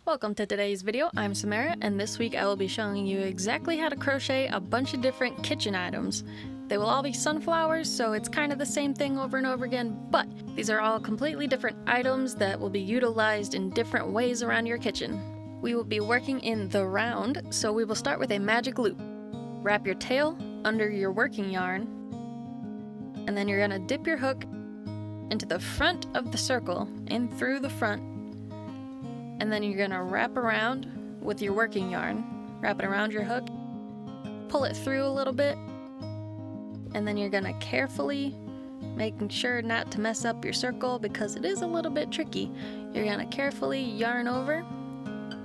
Welcome to today's video. I'm Samara, and this week I will be showing you exactly how to crochet a bunch of different kitchen items. They will all be sunflowers, so it's kind of the same thing over and over again, but these are all completely different items that will be utilized in different ways around your kitchen. We will be working in the round, so we will start with a magic loop. Wrap your tail under your working yarn, and then you're going to dip your hook into the front of the circle, in through the front, and then you're going to wrap around with your working yarn. Wrap it around your hook, pull it through a little bit, and then you're going to carefully, making sure not to mess up your circle because it is a little bit tricky, you're going to carefully yarn over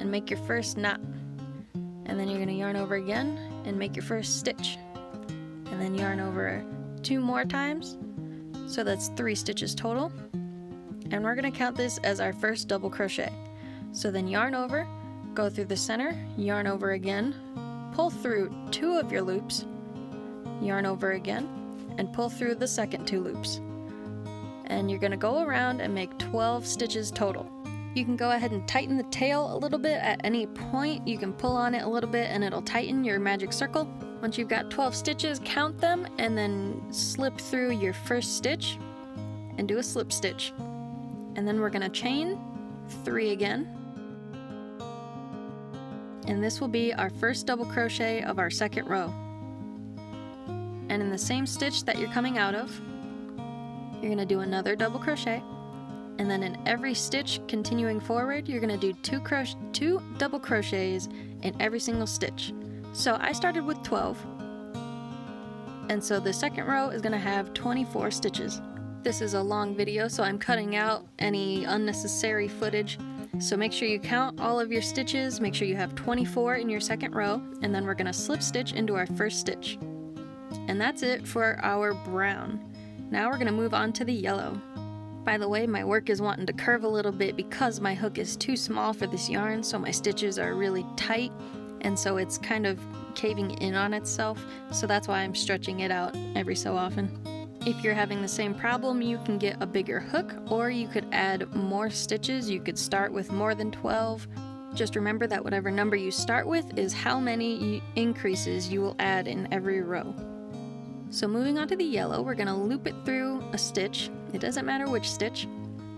and make your first knot. And then you're going to yarn over again and make your first stitch. And then yarn over 2 more times, so that's 3 stitches total. And we're going to count this as our first double crochet. So then yarn over, go through the center, yarn over again, pull through 2 of your loops, yarn over again, and pull through the second 2 loops. And you're going to go around and make 12 stitches total. You can go ahead and tighten the tail a little bit at any point. You can pull on it a little bit and it'll tighten your magic circle. Once you've got 12 stitches, count them and then slip through your first stitch and do a slip stitch. And then we're going to chain 3 again. And this will be our first double crochet of our second row. And in the same stitch that you're coming out of, you're going to do another double crochet. And then in every stitch continuing forward, you're going to do 2 double crochets in every single stitch. So I started with 12. And so the second row is going to have 24 stitches. This is a long video, so I'm cutting out any unnecessary footage. So make sure you count all of your stitches, make sure you have 24 in your second row, and then we're going to slip stitch into our first stitch. And that's it for our brown. Now we're going to move on to the yellow. By the way, my work is wanting to curve a little bit because my hook is too small for this yarn, so my stitches are really tight, and so it's kind of caving in on itself, so that's why I'm stretching it out every so often. If you're having the same problem, you can get a bigger hook, or you could add more stitches. You could start with more than 12. Just remember that whatever number you start with is how many increases you will add in every row. So moving on to the yellow, we're going to loop it through a stitch. It doesn't matter which stitch,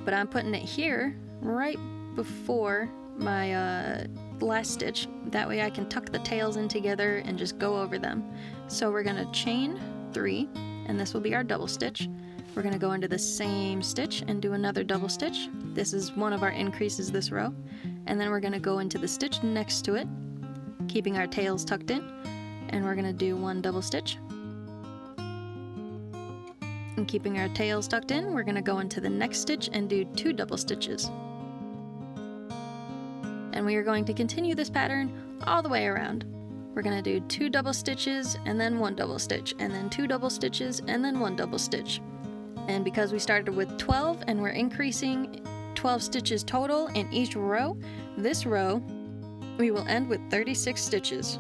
but I'm putting it here right before my last stitch. That way I can tuck the tails in together and just go over them. So we're going to chain 3. And this will be our double stitch. We're going to go into the same stitch and do another double stitch. This is one of our increases this row. And then we're going to go into the stitch next to it, keeping our tails tucked in. And we're going to do 1 double stitch. And keeping our tails tucked in, we're going to go into the next stitch and do 2 double stitches. And we are going to continue this pattern all the way around. We're going to do 2 double stitches and then 1 double stitch, and then 2 double stitches and then 1 double stitch. And because we started with 12 and we're increasing 12 stitches total in each row, this row we will end with 36 stitches.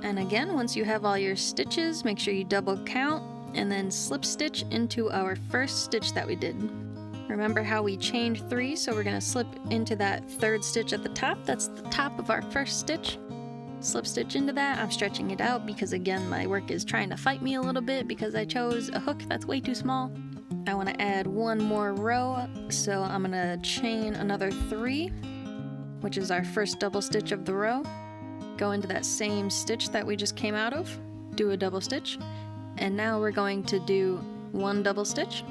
And again, once you have all your stitches, make sure you double count and then slip stitch into our first stitch that we did. Remember how we chained 3, so we're going to slip into that 3rd stitch at the top. That's the top of our first stitch. Slip stitch into that. I'm stretching it out because again my work is trying to fight me a little bit because I chose a hook that's way too small. I want to add 1 more row, so I'm going to chain another 3, which is our first double stitch of the row. Go into that same stitch that we just came out of, do a double stitch, and now we're going to do 1 double stitch,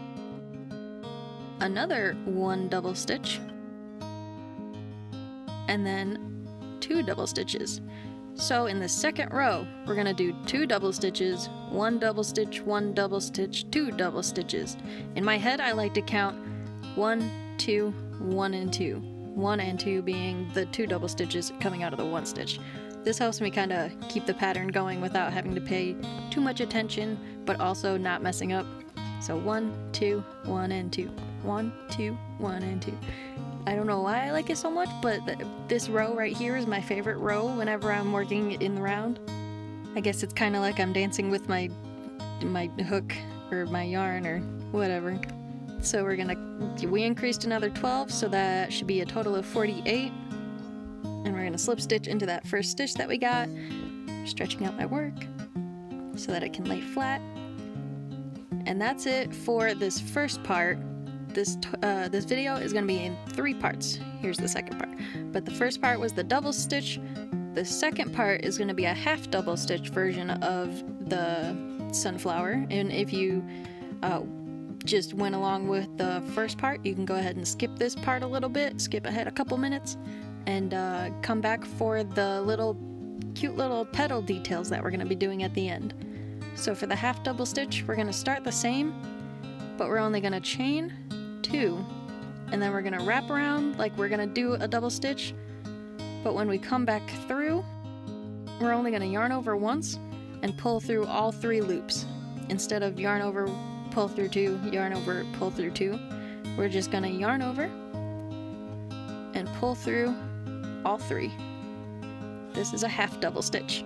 another 1 double stitch, and then 2 double stitches. So in the second row, we're going to do 2 double stitches, 1 double stitch, 1 double stitch, 2 double stitches. In my head, I like to count 1, 2, 1, and 2. 1 and 2 being the 2 double stitches coming out of the 1 stitch. This helps me kind of keep the pattern going without having to pay too much attention, but also not messing up. So 1, 2, 1, and 2. 1, 2, 1, and 2. I don't know why I like it so much, but this row right here is my favorite row whenever I'm working in the round. I guess it's kind of like I'm dancing with my hook or my yarn or whatever. So we increased another 12, so that should be a total of 48. we're gonna slip stitch into that first stitch that we got, stretching out my work so that it can lay flat. And that's it for this first part. This video is gonna be in 3 parts. Here's the second part. But the first part was the double stitch. The second part is gonna be a half double stitch version of the sunflower. And if you just went along with the first part, you can go ahead and skip this part a little bit, skip ahead a couple minutes, and come back for the cute little petal details that we're going to be doing at the end. So for the half double stitch, we're going to start the same, but we're only going to chain 2, and then we're going to wrap around like we're going to do a double stitch, but when we come back through, we're only going to yarn over once and pull through all 3 loops. Instead of yarn over, pull through 2, yarn over, pull through 2, we're just going to yarn over and pull through all 3. This is a half double stitch.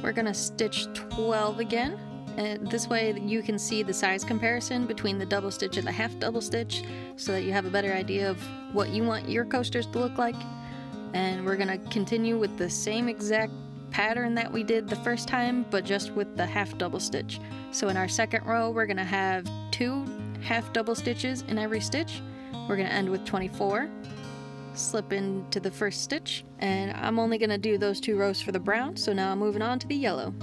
We're going to stitch 12 again, and this way you can see the size comparison between the double stitch and the half double stitch, so that you have a better idea of what you want your coasters to look like. And we're going to continue with the same exact pattern that we did the first time, but just with the half double stitch. So in our second row, we're going to have 2 half double stitches in every stitch. We're going to end with 24, slip into the first stitch, and I'm only going to do those 2 rows for the brown, so now I'm moving on to the yellow.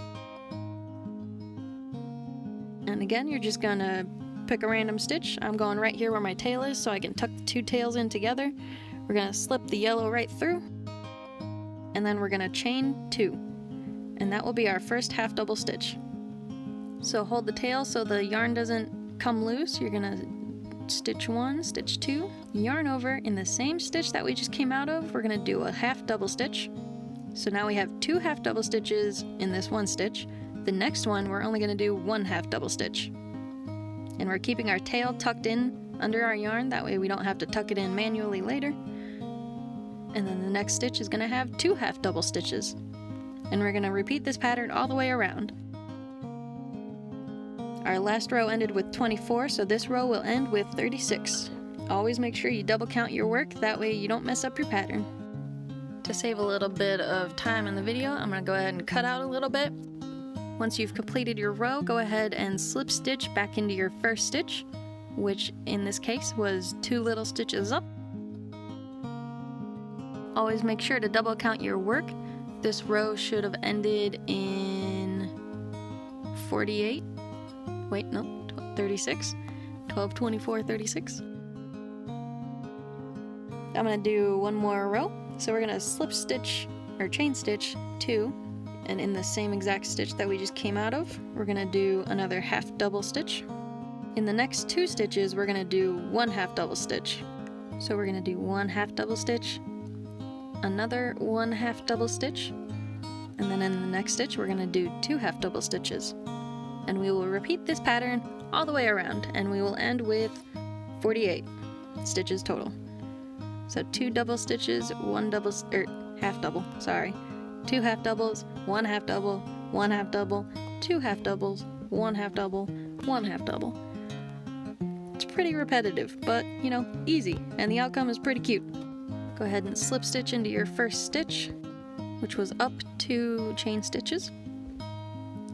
And again, you're just going to pick a random stitch. I'm going right here where my tail is so I can tuck the 2 tails in together. We're going to slip the yellow right through, and then we're going to chain 2, and that will be our first half double stitch. So hold the tail so the yarn doesn't come loose. You're going to stitch 1, stitch 2, yarn over in the same stitch that we just came out of. We're going to do a half double stitch. So now we have 2 half double stitches in this one stitch. The next one we're only going to do 1 half double stitch, and we're keeping our tail tucked in under our yarn, that way we don't have to tuck it in manually later. And then the next stitch is going to have 2 half double stitches, and we're going to repeat this pattern all the way around. Our last row ended with 24, so this row will end with 36. Always make sure you double count your work, that way you don't mess up your pattern. To save a little bit of time in the video, I'm going to go ahead and cut out a little bit. Once you've completed your row, go ahead and slip stitch back into your first stitch, which in this case was 2 little stitches up. Always make sure to double count your work. This row should have ended in 48. Wait, no, 36. 12, 24, 36. I'm going to do 1 more row. So we're going to slip stitch, or chain stitch 2, and in the same exact stitch that we just came out of, we're going to do another half double stitch. In the next 2 stitches, we're going to do 1 half double stitch. So we're going to do 1 half double stitch, another 1 half double stitch, and then in the next stitch we're going to do 2 half double stitches. And we will repeat this pattern all the way around, and we will end with 48 stitches total. So 2 double stitches, 1 double, half double, sorry. 2 half doubles, 1 half double, 1 half double, 2 half doubles, 1 half double, 1 half double. It's pretty repetitive, but you know, easy, and the outcome is pretty cute. Go ahead and slip stitch into your first stitch, which was up 2 chain stitches.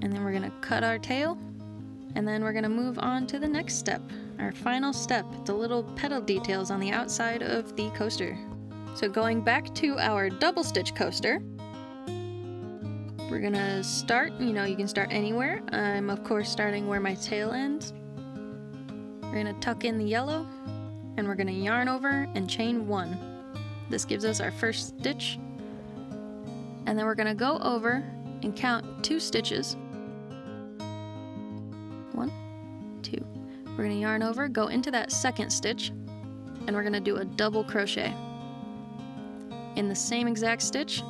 And then we're going to cut our tail, and then we're going to move on to the next step, our final step, the little petal details on the outside of the coaster. So going back to our double stitch coaster, we're going to start, you know, you can start anywhere. I'm of course starting where my tail ends. We're going to tuck in the yellow, and we're going to yarn over and chain 1. This gives us our first stitch, and then we're going to go over and count 2 stitches. 1, 2. We're going to yarn over, go into that second stitch, and we're going to do a double crochet. In the same exact stitch,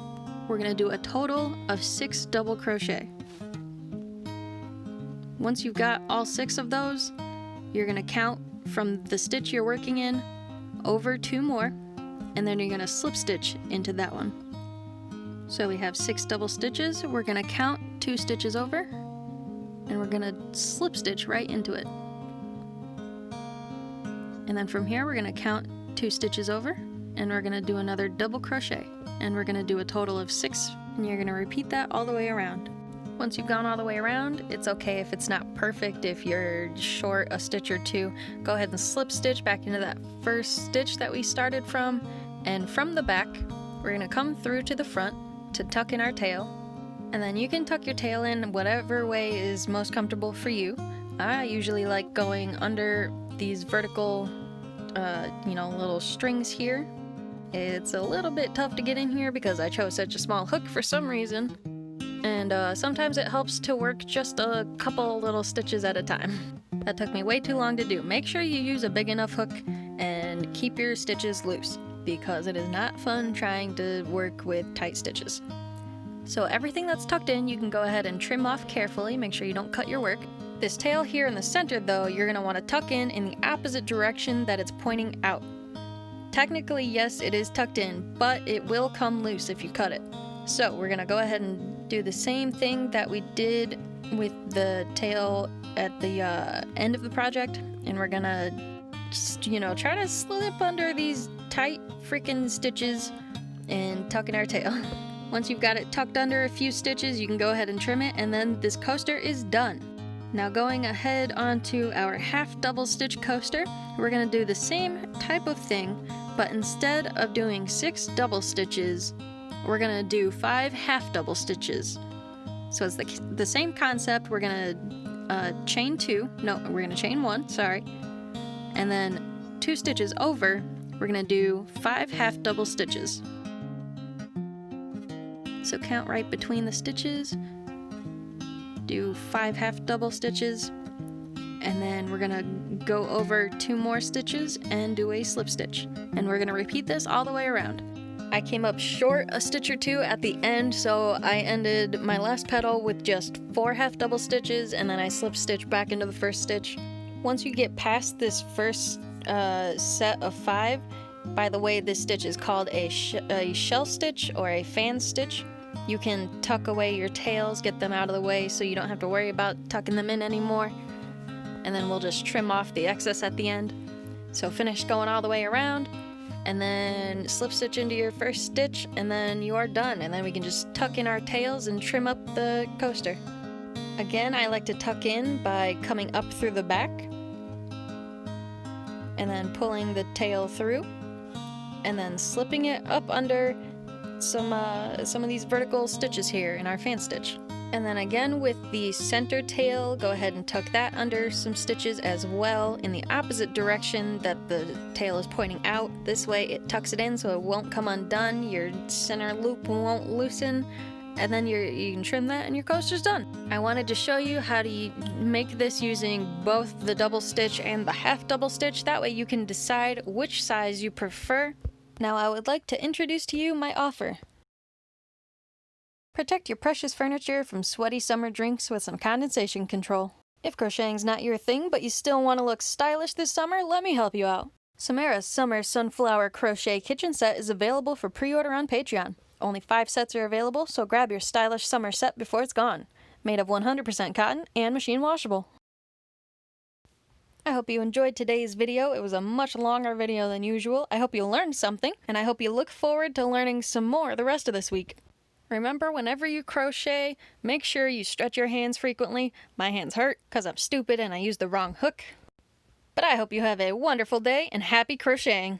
we're going to do a total of 6 double crochet. Once you've got all 6 of those, you're going to count from the stitch you're working in over 2 more, and then you're going to slip stitch into that one. So we have 6 double stitches. We're going to count 2 stitches over, and we're going to slip stitch right into it. And then from here we're going to count 2 stitches over, and we're gonna do another double crochet, and we're gonna do a total of 6, and you're gonna repeat that all the way around. Once you've gone all the way around, it's okay if it's not perfect, if you're short a stitch or two, go ahead and slip stitch back into that first stitch that we started from, and from the back, we're gonna come through to the front to tuck in our tail, and then you can tuck your tail in whatever way is most comfortable for you. I usually like going under these vertical, little strings here. It's a little bit tough to get in here because I chose such a small hook for some reason. And sometimes it helps to work just a couple little stitches at a time. That took me way too long to do. Make sure you use a big enough hook and keep your stitches loose, because it is not fun trying to work with tight stitches. So everything that's tucked in, you can go ahead and trim off carefully, make sure you don't cut your work. This tail here in the center though, you're going to want to tuck in the opposite direction that it's pointing out. Technically, yes, it is tucked in, but it will come loose if you cut it. So we're going to go ahead and do the same thing that we did with the tail at the end of the project, and we're going to just, try to slip under these tight freaking stitches and tuck in our tail. Once you've got it tucked under a few stitches, you can go ahead and trim it, and then this coaster is done. Now going ahead onto our half double stitch coaster, we're going to do the same type of thing, but instead of doing 6 double stitches, we're going to do 5 half double stitches. So it's the same concept. We're going to chain 1, sorry, and then 2 stitches over, we're going to do 5 half double stitches. So count right between the stitches, do 5 half double stitches, and then we're gonna go over 2 more stitches and do a slip stitch. And we're gonna repeat this all the way around. I came up short a stitch or 2 at the end, so I ended my last petal with just 4 half double stitches, and then I slip stitch back into the first stitch. Once you get past this first set of 5, by the way, this stitch is called a shell stitch or a fan stitch. You can tuck away your tails, get them out of the way so you don't have to worry about tucking them in anymore. And then we'll just trim off the excess at the end. So finish going all the way around, and then slip stitch into your first stitch, and then you are done. And then we can just tuck in our tails and trim up the coaster. Again, I like to tuck in by coming up through the back, and then pulling the tail through, and then slipping it up under some of these vertical stitches here in our fan stitch. And then again with the center tail, go ahead and tuck that under some stitches as well in the opposite direction that the tail is pointing out. This way it tucks it in so it won't come undone, your center loop won't loosen, and then you can trim that and your coaster's done. I wanted to show you how to make this using both the double stitch and the half double stitch. That way you can decide which size you prefer. Now I would like to introduce to you my offer. Protect your precious furniture from sweaty summer drinks with some condensation control. If crocheting's not your thing, but you still want to look stylish this summer, let me help you out. Samara's Summer Sunflower Crochet Kitchen Set is available for pre-order on Patreon. Only 5 sets are available, so grab your stylish summer set before it's gone. Made of 100% cotton and machine washable. I hope you enjoyed today's video. It was a much longer video than usual. I hope you learned something, and I hope you look forward to learning some more the rest of this week. Remember, whenever you crochet, make sure you stretch your hands frequently. My hands hurt because I'm stupid and I used the wrong hook. But I hope you have a wonderful day and happy crocheting!